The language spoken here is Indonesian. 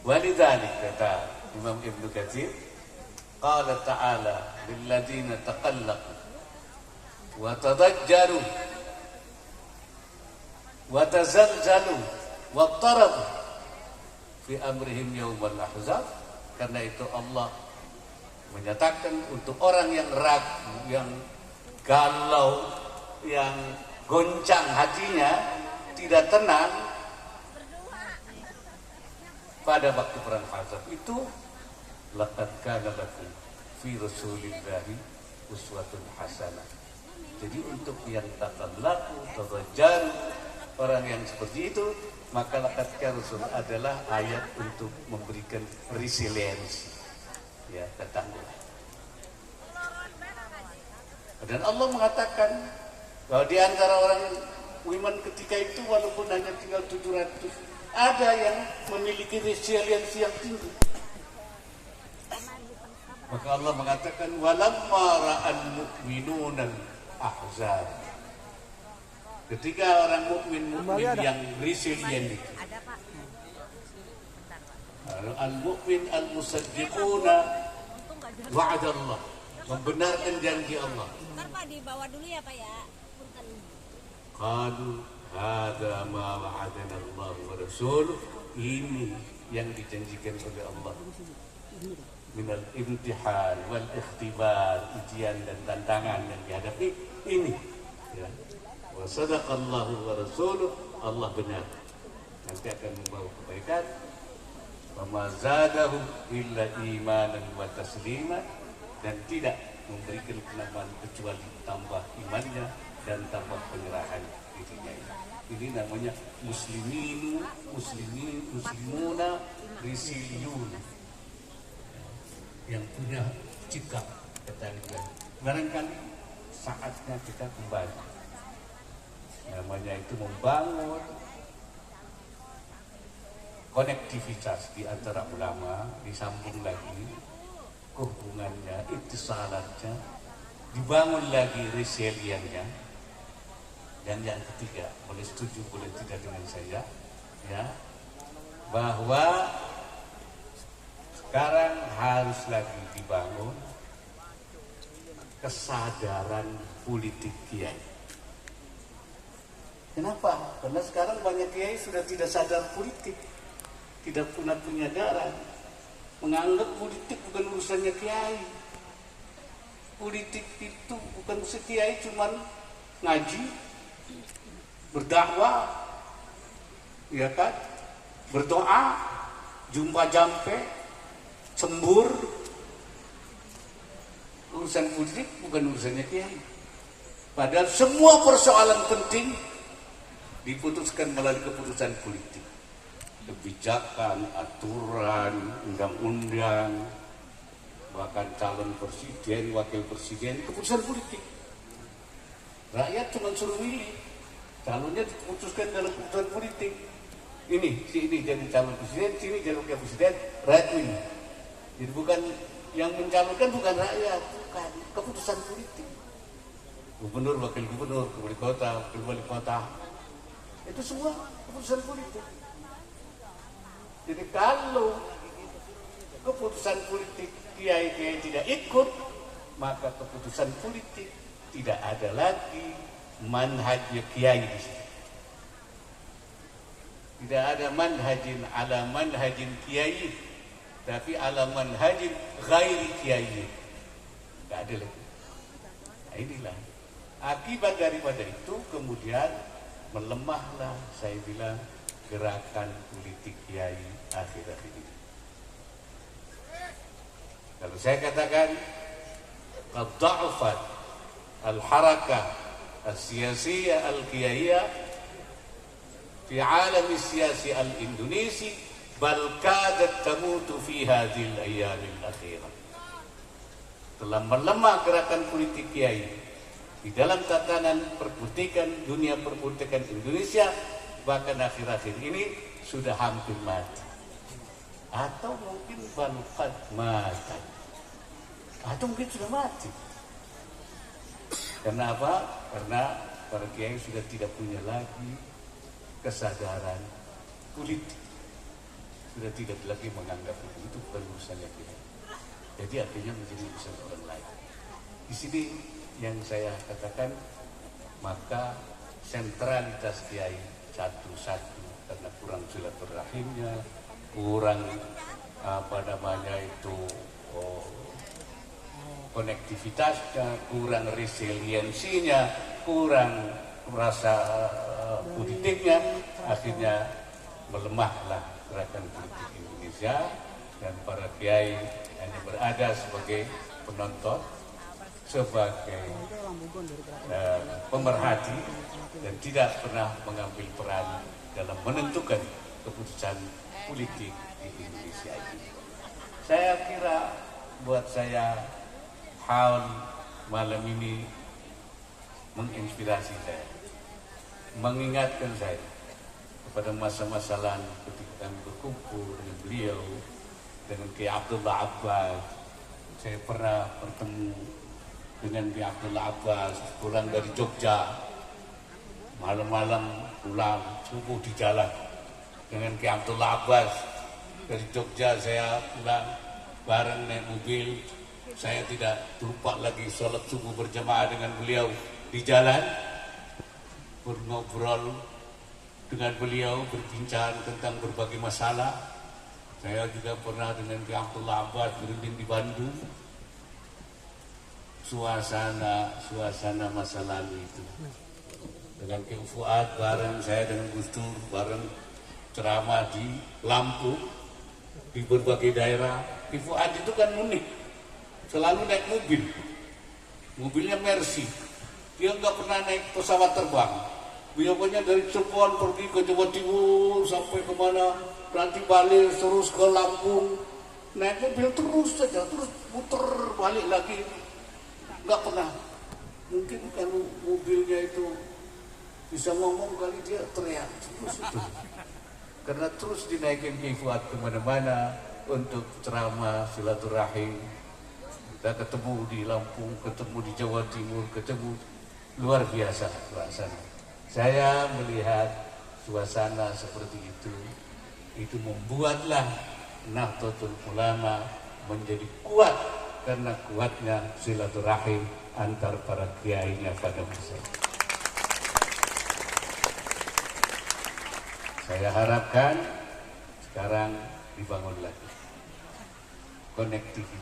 Walidzalik kata Imam Ibnu Katsir, qala ta'ala lilladzina taqallaqu wa tadajjaru wa tazalzalu wa tarabu fi amrihim yaumal ahzab. Karena itu Allah menyatakan untuk orang yang ragu, yang galau, yang goncang hatinya, tidak tenang pada waktu perang Ahzab itu, laqad kana lakum fi rasulillahi uswatun hasanah. Jadi untuk yang taqallaqu tadajjalu, orang yang seperti itu, maka laqad kana rasul adalah ayat untuk memberikan resiliensi, ya, ketangguhan. Dan Allah mengatakan bahwa di antara orang iman ketika itu walaupun hanya tinggal 700, ada yang memiliki resiliensi yang tinggi. Maka Allah mengatakan walamma ra'al mu'minunal ahzab. Ketika orang mukmin yang resilient itu, al-mu'min al-musaddiquna wa'adallah, membenarkan janji Allah. Ntar Pak dibawa dulu ya Pak ya. Punten. Qalu hadza ma wa'adana Allah wa rasuluh. Ini yang dijanjikan oleh Allah. Minal imtihan wal ikhtibar, ujian dan tantangan yang dihadapi ini, ya. Wa sadaqallahu wa rasuluh, Allah benar, nanti akan membawa kebaikan. Wa ma zadahum illa imanan wa taslima, dan tidak memberikan kenamaan kecuali tambah imannya dan tambah penyerahan dirinya. Ini namanya muslimuna risiliyun, yang punya sikap ketangguhan. Barangkali saatnya kita kembali, namanya itu membangun konektivitas di antara ulama, disambung lagi hubungannya, ittisalatnya, dibangun lagi resiliennya. Dan yang ketiga, boleh setuju boleh tidak dengan saya, ya, bahwa sekarang harus lagi dibangun kesadaran politik kiai. Kenapa? Karena sekarang banyak kiai sudah tidak sadar politik, tidak punya penyadaran, menganggap politik bukan urusannya kiai. Politik itu bukan urusan kiai, cuman ngaji, berdakwah, ya kan, berdoa, jumpa jampe, sembur. Urusan politik bukan urusannya kiai. Padahal semua persoalan penting diputuskan melalui keputusan politik. Kebijakan, aturan, undang-undang, bahkan calon presiden, wakil presiden, keputusan politik. Rakyat cuma suruh milih, calonnya diputuskan dalam keputusan politik. Ini, si ini jadi calon presiden, si ini jadi wakil presiden, rakyat milih. Jadi bukan yang mencalonkan, bukan rakyat, bukan, keputusan politik. Gubernur, wakil gubernur, wali kota, wakil wali kota, itu semua keputusan politik. Jadi kalau keputusan politik kiai-kiai tidak ikut, maka keputusan politik tidak ada lagi manhajnya kiai di situ. Tidak ada manhajin ala manhajin kiai, tapi ala manhajin ghairi kiai. Tidak ada lagi. Nah, inilah akibat daripada itu, kemudian melemahlah, saya bilang, gerakan politik kiai akhir-akhir ini. Kalau saya katakan dha'fat al-harakah al-siyasiyah al-kiyaiyah fi alam siyasi al-Indonesi, bal kadat tamutu fi hadhil ayyamil akhirah. Telah melemah gerakan politik kiai di dalam tatanan perpolitikan, dunia perpolitikan Indonesia, bahkan akhir-akhir ini sudah hampir mati, atau mungkin balqad mati, atau mungkin sudah mati. Karena apa? Karena para kiai sudah tidak punya lagi kesadaran politik. sudah tidak lagi menganggap itu bukan urusannya kiai. Jadi artinya menjadi urusan orang lain. Di sini yang saya katakan, maka sentralitas kiai satu-satu karena kurang silaturahimnya, kurang konektivitasnya, kurang resiliensinya, kurang rasa politiknya, akhirnya melemahlah gerakan politik Indonesia dan para kiai hanya berada sebagai penonton, sebagai pemerhati dan tidak pernah mengambil peran dalam menentukan keputusan politik di Indonesia ini. Saya kira buat saya hal malam ini menginspirasi saya, mengingatkan saya kepada masa-masa lalu ketika kami berkumpul dengan beliau, dengan Kiai Abdullah Abbas. Saya pernah bertemu dengan Kiai Abdullah Abbas pulang dari Jogja, malam-malam pulang, subuh di jalan dengan Kiai Abdullah Abbas. Dari Jogja saya pulang bareng naik mobil. Saya tidak lupa lagi sholat subuh berjamaah dengan beliau di jalan, berngobrol dengan beliau, berbincang tentang berbagai masalah. Saya juga pernah dengan Kiai Abdullah Abbas berunding di Bandung. Suasana masa lalu itu. Dengan Kiai Fuad bareng, saya dengan Gus Dur bareng ceramah di Lampung, di berbagai daerah. Kiai Fuad itu kan unik, selalu naik mobil, mobilnya Mercy. Dia nggak pernah naik pesawat terbang. Biasanya dari Cirebon pergi ke Jawa Timur sampai kemana, nanti balik terus ke Lampung, naik mobil terus saja, terus muter balik lagi, nggak pernah. Mungkin kalau mobilnya itu bisa ngomong kali dia teriak terus itu, karena terus dinaikin Kiai Fuad kemana-mana untuk ceramah silaturahim. Kita ketemu di Lampung, ketemu di Jawa Timur, ketemu, luar biasa suasana. Saya melihat suasana seperti itu membuatlah Nahdlatul Ulama menjadi kuat karena kuatnya silaturahim antar para kiainya pada masa itu. Saya harapkan sekarang dibangun lagi konektivitas.